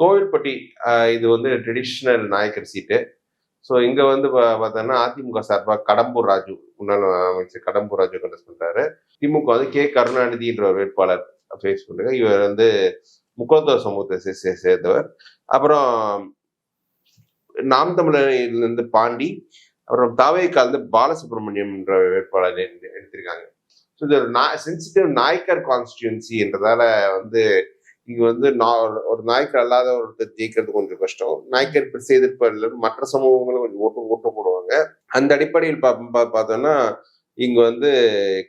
கோவில்பட்டி இது வந்து ட்ரெடிஷ்னல் நாயக்கர் சீட்டு. ஸோ இங்க வந்து பார்த்தோம்னா அதிமுக சார்பா கடம்பூர் ராஜு, முன்னாள் அமைச்சர் கடம்பூர் ராஜு கண்டெஸ்ட் பண்றாரு. திமுக வந்து கருணாநிதின்ற ஒரு வேட்பாளர் ஃபேஸ் பண்ணுங்க. இவர் வந்து முக்கோத்தர் சமூகத்தை சேர்ந்தவர். அப்புறம் நாம் தமிழரிலிருந்து பாண்டி, அப்புறம் தாவேக்கா வந்து பாலசுப்ரமணியம் என்ற வேட்பாளர் எடுத்திருக்காங்க. ஸோ இது ஒரு சென்சிட்டிவ் நாயக்கர் கான்ஸ்டியூன்சி என்றதால வந்து இங்க வந்து ஒரு நாயக்கர் அல்லாத ஒருத்தர் ஜெயிக்கிறது கொஞ்சம் கஷ்டம். நாயக்கர் பெருசா எதிர்ப்பு மற்ற சமூகங்களும் கொஞ்சம் ஓட்டு போடுவாங்க. அந்த அடிப்படையில் பார்த்தோம்னா இங்க வந்து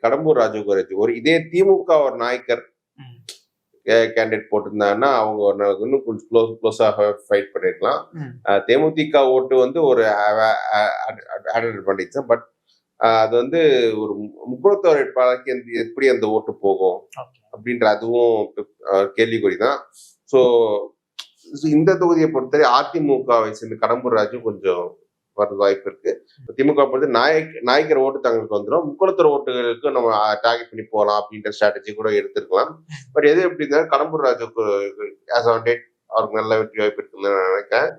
கடம்பூர் ராஜு ஒரு இதே திமுக ஒரு நாயக்கர் கேண்டிடேட் போட்டிருந்தாங்கன்னா அவங்க இன்னும் கொஞ்சம் க்ளோஸாக ஃபைட் பண்ணிருக்கலாம். தேமுதிக ஓட்டு வந்து ஒரு அட்வான்டேஜ் தான். பட் அது வந்து ஒரு முக்குளத்தோர் வேட்பாளருக்கு எப்படி அந்த ஓட்டு போகும் அப்படின்ற அதுவும் கேள்விக்குறிதான். ஸோ இந்த தொகுதியை பொறுத்தவரை அதிமுகவை சேர்ந்த கடம்பூர் ராஜு கொஞ்சம் வர்றது வாய்ப்பு இருக்கு. திமுக பொறுத்து நாயக்கர் ஓட்டு தங்களுக்கு வந்துடும். முக்குளத்தோர் ஓட்டுகளுக்கு நம்ம டார்கெட் பண்ணி போகலாம் அப்படின்ற ஸ்ட்ராட்டஜி கூட எடுத்துருக்கலாம். பட் எது எப்படி இருந்தாலும் கடம்பூர் ராஜுக்கு அவருக்கு நல்ல வெற்றி வாய்ப்பு இருக்குன்னு நான் நினைக்கிறேன்.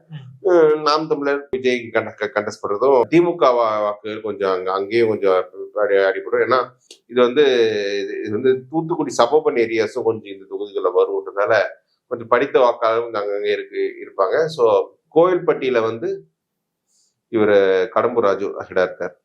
நாம் தமிழர் விஜய் கண்டெஸ்ட் பண்றதும் திமுக வாக்குகள் கொஞ்சம் அங்கேயும் கொஞ்சம் அடிபடும். ஏன்னா இது வந்து தூத்துக்குடி சபோபன் ஏரியாஸும் கொஞ்சம் இந்த தொகுதிகளில் வரும்ன்றதுனால கொஞ்சம் படித்த வாக்காளரும் அங்கங்கே இருப்பாங்க. ஸோ கோவில்பட்டியில வந்து இவர் கடம்பூர் ராஜு ஹெடா இருக்கார்.